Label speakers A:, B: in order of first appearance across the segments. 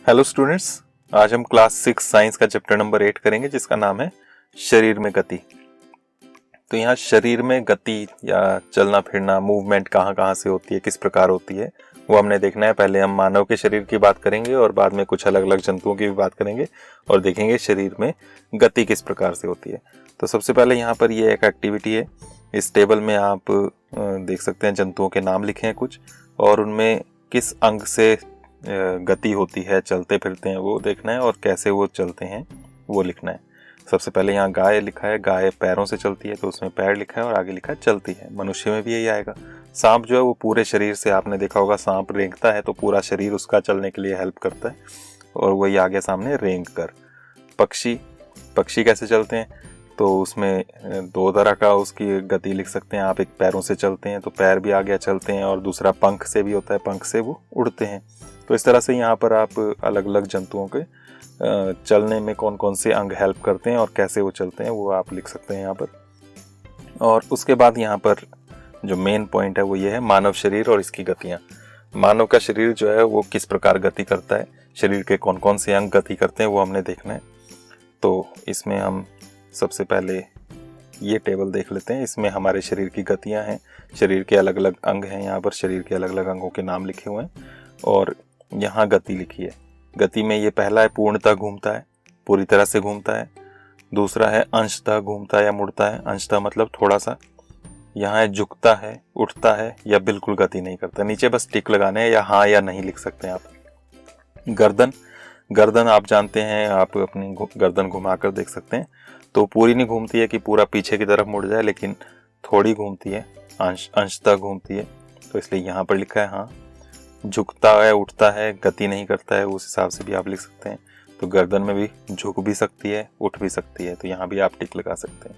A: Hello students, आज हम class 6 science का चैप्टर नंबर 8 करेंगे जिसका नाम है शरीर में गति। तो यहाँ शरीर में गति या चलना फिरना मूवमेंट कहाँ कहाँ से होती है, किस प्रकार होती है, वो हमने देखना है। पहले हम मानव के शरीर की बात करेंगे और बाद में कुछ अलग अलग जंतुओं की भी बात करेंगे और देखेंगे शरीर में गति किस प्रकार से होती है। तो सबसे पहले यहाँ पर ये एक एक्टिविटी है। इस टेबल में आप देख सकते हैं जंतुओं के नाम लिखे हैं कुछ, और उनमें किस अंग से गति होती है, चलते फिरते हैं, वो देखना है, और कैसे वो चलते हैं वो लिखना है। सबसे पहले यहाँ गाय लिखा है, गाय पैरों से चलती है तो उसमें पैर लिखा है और आगे लिखा है चलती है। मनुष्य में भी यही आएगा। सांप जो है वो पूरे शरीर से, आपने देखा होगा सांप रेंगता है तो पूरा शरीर उसका चलने के लिए हेल्प करता है, और वही आगे सामने रेंग कर। पक्षी कैसे चलते हैं, तो उसमें दो तरह का उसकी गति लिख सकते हैं आप। एक पैरों से चलते हैं तो पैर भी आगे चलते हैं, और दूसरा पंख से भी होता है, पंख से वो उड़ते हैं। तो इस तरह से यहाँ पर आप अलग अलग जंतुओं के चलने में कौन कौन से अंग हेल्प करते हैं और कैसे वो चलते हैं वो आप लिख सकते हैं यहाँ पर। और उसके बाद यहाँ पर जो मेन पॉइंट है वो ये है मानव शरीर और इसकी गतियाँ। मानव का शरीर जो है वो किस प्रकार गति करता है, शरीर के कौन कौन से अंग गति करते हैं वो हमने देखना है। तो इसमें हम सबसे पहले ये टेबल देख लेते हैं। इसमें हमारे शरीर की गतियाँ हैं, शरीर के अलग अलग अंग हैं। यहाँ पर शरीर के अलग अलग अंगों के नाम लिखे हुए हैं और यहाँ गति लिखी है। गति में ये पहला है पूर्णतः घूमता है, पूरी तरह से घूमता है। दूसरा है अंशतः घूमता है या मुड़ता है, अंशतः मतलब थोड़ा सा। यहाँ है झुकता है, उठता है या बिल्कुल गति नहीं करता। नीचे बस टिक लगाने हैं या हाँ या नहीं लिख सकते हैं आप। गर्दन आप जानते हैं, आप अपनी गर्दन घुमाकर देख सकते हैं। तो पूरी नहीं घूमती है कि पूरा पीछे की तरफ मुड़ जाए, लेकिन थोड़ी घूमती है, अंशतः घूमती है, तो इसलिए यहाँ पर लिखा है हाँ। झुकता है, उठता है, गति नहीं करता है, उस हिसाब से भी आप लिख सकते हैं। तो गर्दन में भी झुक भी सकती है, उठ भी सकती है, तो यहाँ भी आप टिक लगा सकते हैं।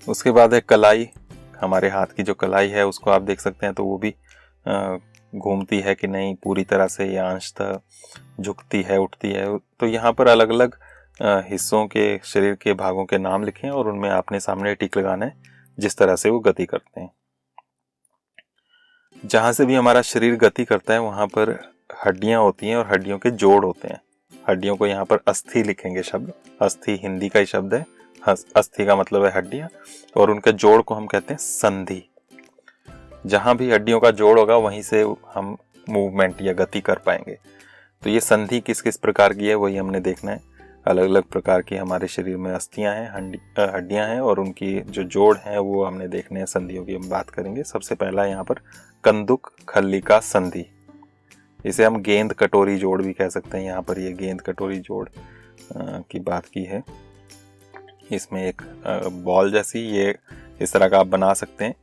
A: उसके बाद है कलाई। हमारे हाथ की जो कलाई है उसको आप देख सकते हैं, तो वो भी घूमती है कि नहीं पूरी तरह से, या अंशतः झुकती है, उठती है। तो यहाँ पर अलग अलग हिस्सों के, शरीर के भागों के नाम लिखें और उनमें आपने सामने टिक लगाना है जिस तरह से वो गति करते हैं। जहाँ से भी हमारा शरीर गति करता है वहाँ पर हड्डियाँ होती हैं और हड्डियों के जोड़ होते हैं। हड्डियों को यहाँ पर अस्थि लिखेंगे शब्द। अस्थि हिंदी का ही शब्द है। अस्थि का मतलब है हड्डियाँ, और उनके जोड़ को हम कहते हैं संधि। जहाँ भी हड्डियों का जोड़ होगा वहीं से हम मूवमेंट या गति कर पाएंगे। तो ये संधि किस किस प्रकार की है वही हमने देखना है। अलग अलग प्रकार की हमारे शरीर में अस्थियां हैं, हड्डियां हैं, और उनकी जो जोड़ हैं वो हमने देखने हैं। संधियों की हम बात करेंगे। सबसे पहला यहाँ पर कंदुक खल्लिका संधि। इसे हम गेंद कटोरी जोड़ भी कह सकते हैं। यहाँ पर ये गेंद कटोरी जोड़ की बात की है। इसमें एक बॉल जैसी, ये इस तरह का आप बना सकते हैं।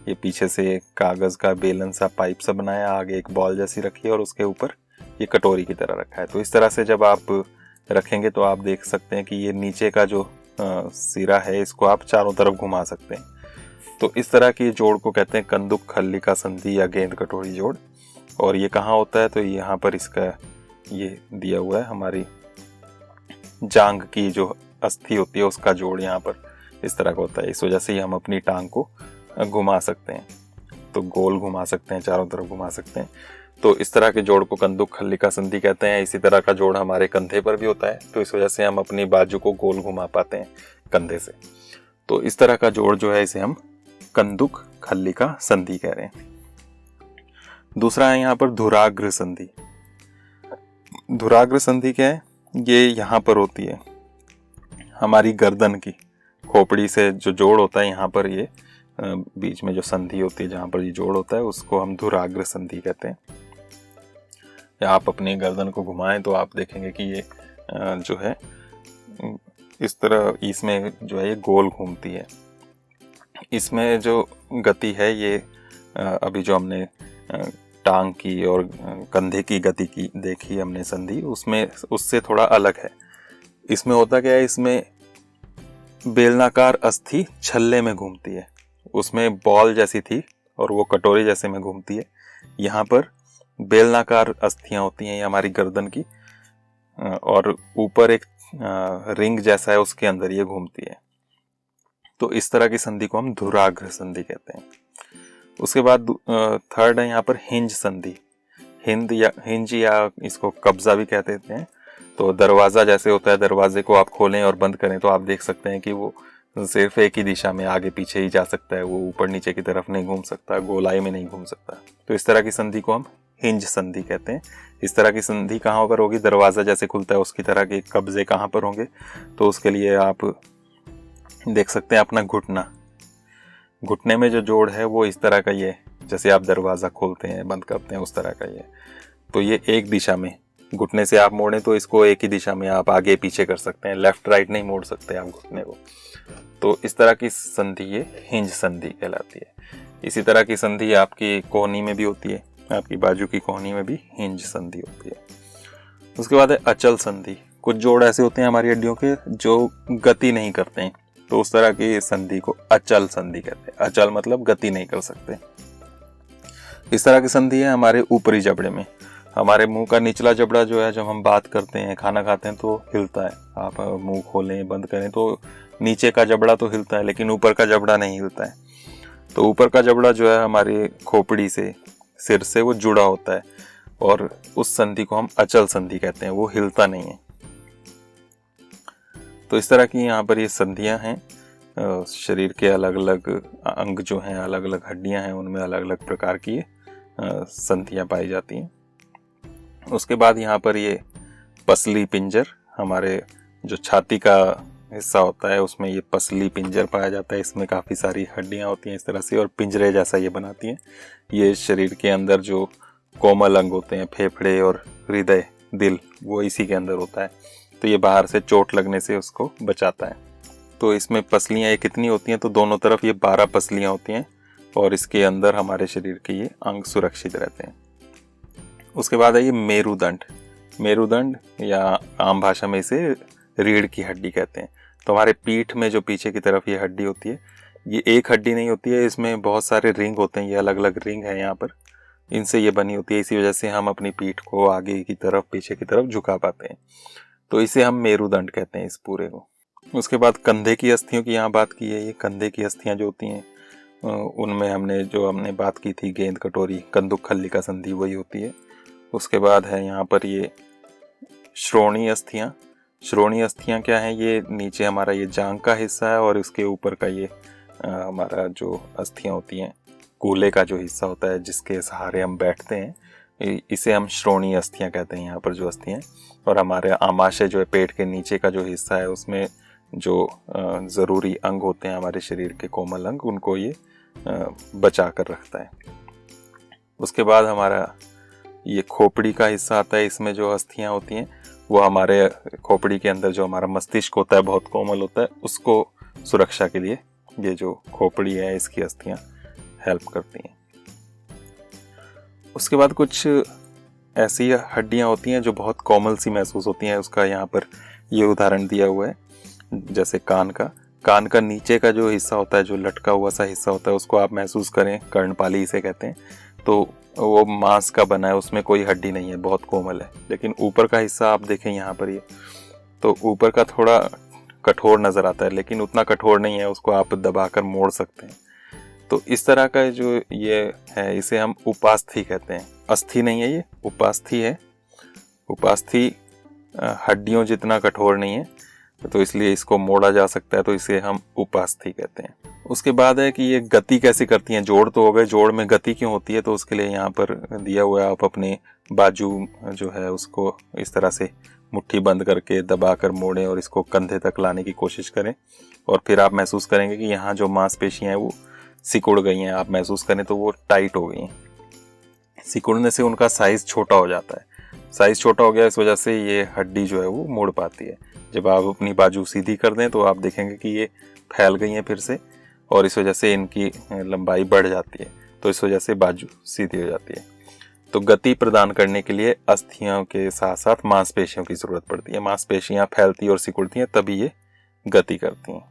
A: ये पीछे से कागज का बेलन सा पाइप सा बनाया, आगे एक बॉल जैसी रखी है और उसके ऊपर ये कटोरी की तरह रखा है। तो इस तरह से जब आप रखेंगे तो आप देख सकते हैं कि ये नीचे का जो सिरा है इसको आप चारों तरफ घुमा सकते हैं। तो इस तरह की जोड़ को कहते हैं कंदुक खल्लिका संधि या गेंद कटोरी जोड़। और ये कहाँ होता है, तो यहाँ पर इसका ये दिया हुआ है। हमारी जांघ की जो अस्थि होती है उसका जोड़ यहाँ पर इस तरह का होता है। इस वजह से ही हम अपनी टांग को घुमा सकते हैं, तो गोल घुमा सकते हैं, चारों तरफ घुमा सकते हैं। तो इस तरह के जोड़ को कंदुक खल्लिका संधि कहते हैं। इसी तरह का जोड़ हमारे कंधे पर भी होता है, तो इस वजह से हम अपनी बाजू को गोल घुमा पाते हैं कंधे से। तो इस तरह का जोड़ जो है इसे हम कंदुक खल्लिका संधि कह रहे हैं। दूसरा है यहाँ पर धुराग्र संधि। धुराग्र संधि क्या है, ये यहाँ पर होती है हमारी गर्दन की खोपड़ी से जो जोड़ होता है। यहाँ पर ये बीच में जो संधि होती है जहाँ पर ये जोड़ होता है उसको हम धुराग्र संधि कहते हैं। या आप अपनी गर्दन को घुमाएं तो आप देखेंगे कि ये जो है इस तरह, इसमें जो है ये गोल घूमती है। इसमें जो गति है ये अभी जो हमने टांग की और कंधे की गति की देखी हमने संधि, उसमें उससे थोड़ा अलग है। इसमें होता क्या है, इसमें बेलनाकार अस्थि छल्ले में घूमती है। उसमें बॉल जैसी थी और वो कटोरी जैसे में घूमती है। यहाँ पर बेलनाकार अस्थियां होती हैं हमारी गर्दन की, और ऊपर एक रिंग जैसा है उसके अंदर ये घूमती है। तो इस तरह की संधि को हम धुराग्र संधि कहते हैं। उसके बाद थर्ड है यहाँ पर हिंज संधि। हिंज या इसको कब्जा भी कहते हैं। तो दरवाज़ा जैसे होता है, दरवाजे को आप खोलें और बंद करें तो आप देख सकते हैं कि वो सिर्फ एक ही दिशा में आगे पीछे ही जा सकता है, वो ऊपर नीचे की तरफ नहीं घूम सकता, गोलाई में नहीं घूम सकता। तो इस तरह की संधि को हम हिंज संधि कहते हैं। इस तरह की संधि कहाँ पर होगी, दरवाज़ा जैसे खुलता है उसकी तरह के कब्जे कहाँ पर होंगे, तो उसके लिए आप देख सकते हैं अपना घुटने में जो जोड़ है वो इस तरह का ये, जैसे आप दरवाज़ा खोलते हैं बंद करते हैं उस तरह का ये। तो ये एक दिशा में घुटने से आप मोड़ें तो इसको एक ही दिशा में आप आगे पीछे कर सकते हैं, लेफ्ट राइट नहीं मोड़ सकते आप घुटने को। तो इस तरह की संधि ये हिंज संधि कहलाती है। इसी तरह की संधि आपकी कोहनी में भी होती है, आपकी बाजू की कोहनी में भी हिंज संधि होती है। उसके बाद है अचल संधि। कुछ जोड़ ऐसे होते हैं हमारी हड्डियों के जो गति नहीं करते हैं, तो उस तरह की संधि को अचल संधि कहते हैं। अचल मतलब गति नहीं कर सकते। इस तरह की संधि है हमारे ऊपरी जबड़े में। हमारे मुंह का निचला जबड़ा जो है, जब हम बात करते हैं खाना खाते हैं तो हिलता है, आप मुंह खोलें बंद करें तो नीचे का जबड़ा तो हिलता है लेकिन ऊपर का जबड़ा नहीं हिलता है। तो ऊपर का जबड़ा जो है हमारी खोपड़ी से, सिर से वो जुड़ा होता है और उस संधि को हम अचल संधि कहते हैं, वो हिलता नहीं है। तो इस तरह की यहाँ पर ये संधियाँ हैं। शरीर के अलग अलग अंग जो हैं, अलग अलग हड्डियाँ हैं, उनमें अलग अलग प्रकार की संधियाँ पाई जाती हैं। उसके बाद यहाँ पर ये पसली पिंजर, हमारे जो छाती का हिस्सा होता है उसमें ये पसली पिंजर पाया जाता है। इसमें काफ़ी सारी हड्डियाँ होती हैं इस तरह से और पिंजरे जैसा ये बनाती हैं। ये शरीर के अंदर जो कोमल अंग होते हैं, फेफड़े और हृदय, दिल, वो इसी के अंदर होता है। तो ये बाहर से चोट लगने से उसको बचाता है। तो इसमें पसलियाँ ये कितनी होती हैं, तो दोनों तरफ ये 12 पसलियाँ होती हैं और इसके अंदर हमारे शरीर के ये अंग सुरक्षित रहते हैं। उसके बाद है ये मेरुदंड। मेरुदंड या आम भाषा में इसे रीढ़ की हड्डी कहते हैं। तो हमारे पीठ में जो पीछे की तरफ ये हड्डी होती है, ये एक हड्डी नहीं होती है, इसमें बहुत सारे रिंग होते हैं, ये अलग अलग रिंग है यहाँ पर, इनसे ये बनी होती है। इसी वजह से हम अपनी पीठ को आगे की तरफ पीछे की तरफ झुका पाते हैं। तो इसे हम मेरुदंड कहते हैं इस पूरे को। उसके बाद कंधे की अस्थियों की यहाँ बात की है। ये कंधे की अस्थियाँ जो होती हैं उनमें हमने बात की थी, गेंद कटोरी कंदुक खल्लिका संधि वही होती है। उसके बाद है यहाँ पर ये श्रोणी अस्थियाँ। श्रोणी अस्थियाँ क्या है, ये नीचे हमारा ये जांघ का हिस्सा है और इसके ऊपर का ये हमारा जो अस्थियाँ होती हैं, कूल्हे का जो हिस्सा होता है जिसके सहारे हम बैठते हैं, इसे हम श्रोणी अस्थियाँ कहते हैं यहाँ पर जो अस्थियाँ। और हमारे आमाशय जो है, पेट के नीचे का जो हिस्सा है, उसमें जो ज़रूरी अंग होते हैं हमारे शरीर के, कोमल अंग, उनको ये बचा कर रखता है। उसके बाद हमारा ये खोपड़ी का हिस्सा आता है। इसमें जो अस्थियाँ होती हैं वो हमारे खोपड़ी के अंदर जो हमारा मस्तिष्क होता है, बहुत कोमल होता है, उसको सुरक्षा के लिए ये जो खोपड़ी है इसकी अस्थियाँ हेल्प करती हैं। उसके बाद कुछ ऐसी हड्डियाँ होती हैं जो बहुत कोमल सी महसूस होती हैं। उसका यहाँ पर ये उदाहरण दिया हुआ है, जैसे कान का नीचे का जो हिस्सा होता है, जो लटका हुआ सा हिस्सा होता है, उसको आप महसूस करें, कर्णपाली इसे कहते हैं। तो वो मांस का बना है, उसमें कोई हड्डी नहीं है, बहुत कोमल है। लेकिन ऊपर का हिस्सा आप देखें यहाँ पर, ये तो ऊपर का थोड़ा कठोर नज़र आता है, लेकिन उतना कठोर नहीं है, उसको आप दबाकर मोड़ सकते हैं। तो इस तरह का जो ये है, इसे हम उपास्थि कहते हैं। अस्थि नहीं है, ये उपास्थि है। उपास्थि हड्डियों जितना कठोर नहीं है, तो इसलिए इसको मोड़ा जा सकता है, तो इसे हम उपास्थि कहते हैं। उसके बाद है कि ये गति कैसे करती हैं। जोड़ तो हो गए, जोड़ में गति क्यों होती है, तो उसके लिए यहाँ पर दिया हुआ है, आप अपने बाजू जो है उसको इस तरह से मुट्ठी बंद करके दबाकर मोड़ें और इसको कंधे तक लाने की कोशिश करें, और फिर आप महसूस करेंगे कि यहाँ जो मांसपेशियाँ हैं वो सिकुड़ गई हैं। आप महसूस करें तो वो टाइट हो गई हैं। सिकुड़ने से उनका साइज़ छोटा हो जाता है। साइज़ छोटा हो गया, इस वजह से ये हड्डी जो है वो मुड़ पाती है। जब आप अपनी बाजू सीधी कर दें तो आप देखेंगे कि ये फैल गई हैं फिर से, और इस वजह से इनकी लंबाई बढ़ जाती है, तो इस वजह से बाजू सीधी हो जाती है। तो गति प्रदान करने के लिए अस्थियों के साथ साथ मांसपेशियों की ज़रूरत पड़ती है। मांसपेशियाँ फैलती और सिकुड़ती हैं तभी ये गति करती हैं।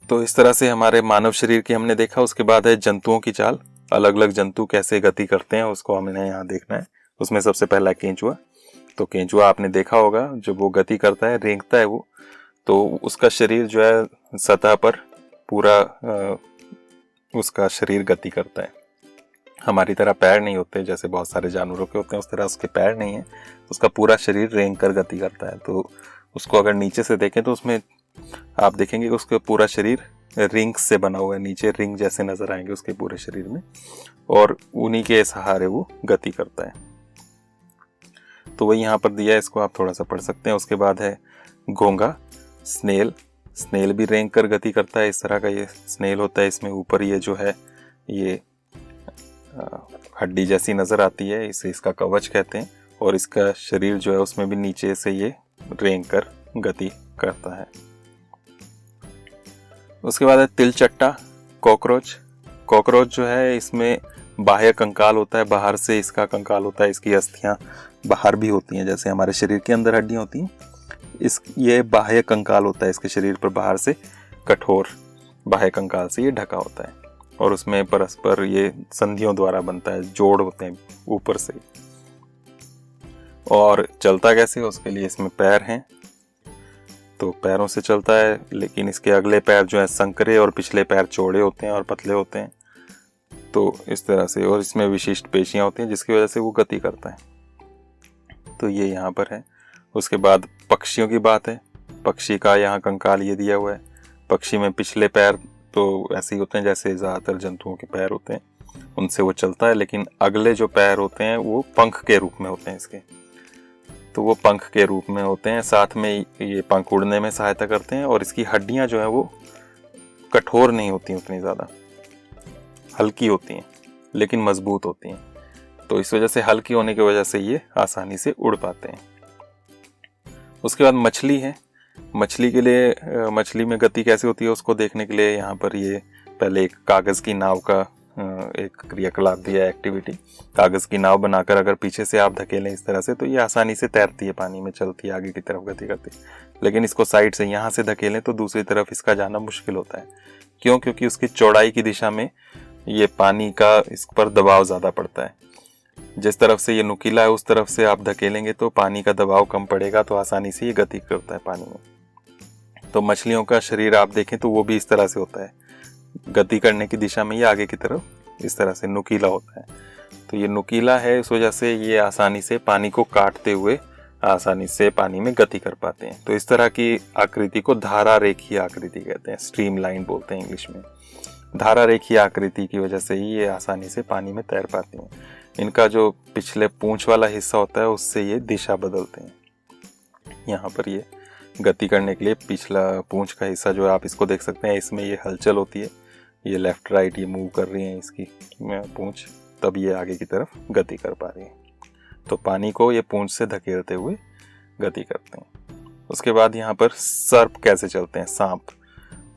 A: तो इस तरह से हमारे मानव शरीर की हमने देखा। उसके बाद है जंतुओं की चाल। अलग अलग जंतु कैसे गति करते हैं उसको हमने यहाँ देखना है। उसमें सबसे पहला केंचुआ। तो केंचुआ आपने देखा होगा, जब वो गति करता है, रेंगता है वो, तो उसका शरीर जो है सतह पर पूरा उसका शरीर गति करता है। हमारी तरह पैर नहीं होते, जैसे बहुत सारे जानवरों के होते हैं उस तरह उसके पैर नहीं है, उसका पूरा शरीर रेंग कर गति करता है। तो उसको अगर नीचे से देखें तो उसमें आप देखेंगे कि उसका पूरा शरीर रिंग्स से बना हुआ है, नीचे रिंग जैसे नजर आएंगे उसके पूरे शरीर में, और उन्हीं के सहारे वो गति करता है। तो वही यहाँ पर दिया है, इसको आप थोड़ा सा पढ़ सकते हैं। उसके बाद है घोंघा, स्नेल। स्नेल भी रेंग कर गति करता है, इस तरह का ये स्नेल होता है। इसमें ऊपर ये जो है ये हड्डी जैसी नजर आती है, इसे इसका कवच कहते हैं, और इसका शरीर जो है उसमें भी नीचे से ये रेंग कर गति करता है। उसके बाद है तिलचट्टा, कॉकरोच। कॉकरोच जो है इसमें बाह्य कंकाल होता है, बाहर से इसका कंकाल होता है, इसकी अस्थियां बाहर भी होती हैं, जैसे हमारे शरीर के अंदर हड्डियां होती हैं, ये बाह्य कंकाल होता है इसके शरीर पर, बाहर से कठोर बाह्य कंकाल से ये ढका होता है, और उसमें परस्पर ये संधियों द्वारा बनता है, जोड़ होते हैं ऊपर से। और चलता कैसे, उसके लिए इसमें पैर हैं, तो पैरों से चलता है, लेकिन इसके अगले पैर जो है संकरे और पिछले पैर चौड़े होते हैं और पतले होते हैं, तो इस तरह से। और इसमें विशिष्ट पेशियां होती हैं जिसकी वजह से वो गति करता है। तो ये यहाँ पर है। उसके बाद पक्षियों की बात है। पक्षी का यहाँ कंकाल ये दिया हुआ है। पक्षी में पिछले पैर तो ऐसे ही होते हैं जैसे ज़्यादातर जंतुओं के पैर होते हैं, उनसे वो चलता है, लेकिन अगले जो पैर होते हैं वो पंख के रूप में होते हैं इसके, तो वो पंख के रूप में होते हैं, साथ में ये पंख उड़ने में सहायता करते हैं। और इसकी हड्डियां जो है वो कठोर नहीं होती उतनी ज़्यादा, हल्की होती हैं लेकिन मजबूत होती हैं, तो इस वजह से, हल्की होने की वजह से ये आसानी से उड़ पाते हैं। उसके बाद मछली है। मछली के लिए, मछली में गति कैसे होती है उसको देखने के लिए यहाँ पर ये पहले एक कागज़ की नाव का एक क्रियाकलाप दिया है, एक्टिविटी। कागज़ की नाव बनाकर अगर पीछे से आप धकेलें इस तरह से, तो ये आसानी से तैरती है, पानी में चलती है, आगे की तरफ गति करती है। लेकिन इसको साइड से यहाँ से धकेलें तो दूसरी तरफ इसका जाना मुश्किल होता है। क्यों? क्योंकि उसकी चौड़ाई की दिशा में ये पानी का इस पर दबाव ज़्यादा पड़ता है। जिस तरफ से ये नुकीला है उस तरफ से आप धकेलेंगे तो पानी का दबाव कम पड़ेगा, तो आसानी से ये गति करता है पानी में। तो मछलियों का शरीर आप देखें तो वो भी इस तरह से होता है, गति करने की दिशा में ये आगे की तरफ इस तरह से नुकीला होता है। तो ये नुकीला है, इस वजह से ये आसानी से पानी को काटते हुए आसानी से पानी में गति कर पाते हैं। तो इस तरह की आकृति को धारा रेखीय आकृति कहते हैं, स्ट्रीम लाइन बोलते हैं इंग्लिश में। धारा रेखीय आकृति की वजह से ही ये आसानी से पानी में तैर पाती हैं। इनका जो पिछले पूंछ वाला हिस्सा होता है उससे ये दिशा बदलते हैं। यहाँ पर ये गति करने के लिए पिछला पूंछ का हिस्सा जो है आप इसको देख सकते हैं, इसमें ये हलचल होती है, ये लेफ्ट राइट ये मूव कर रही है इसकी पूंछ, तब ये आगे की तरफ गति कर पा रही है। तो पानी को ये पूंछ से धकेलते हुए गति करते हैं। उसके बाद यहाँ पर सर्प कैसे चलते हैं, सांप।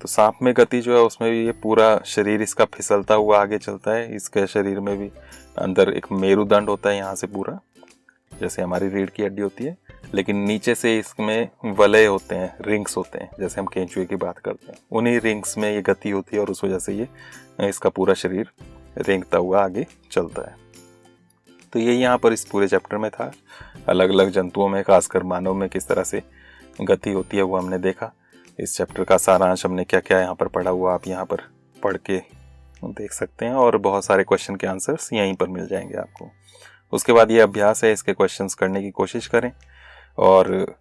A: तो सांप में गति जो है उसमें भी ये पूरा शरीर इसका फिसलता हुआ आगे चलता है। इसके शरीर में भी अंदर एक मेरुदंड होता है यहाँ से पूरा, जैसे हमारी रीढ़ की हड्डी होती है, लेकिन नीचे से इसमें वलय होते हैं, रिंग्स होते हैं, जैसे हम केंचुए की बात करते हैं, उन्हीं रिंग्स में ये गति होती है और उस वजह से ये इसका पूरा शरीर रेंगता हुआ आगे चलता है। तो ये यहाँ पर इस पूरे चैप्टर में था। अलग अलग जंतुओं में, खासकर मानव में किस तरह से गति होती है वो हमने देखा। इस चैप्टर का सारांश हमने क्या क्या यहाँ पर पढ़ा हुआ आप यहाँ पर पढ़ के देख सकते हैं, और बहुत सारे क्वेश्चन के आंसर्स यहीं पर मिल जाएंगे आपको। उसके बाद ये अभ्यास है, इसके क्वेश्चंस करने की कोशिश करें, और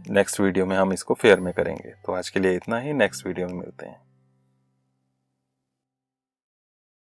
A: नेक्स्ट वीडियो में हम इसको फेयर में करेंगे। तो आज के लिए इतना ही, नेक्स्ट वीडियो में मिलते हैं।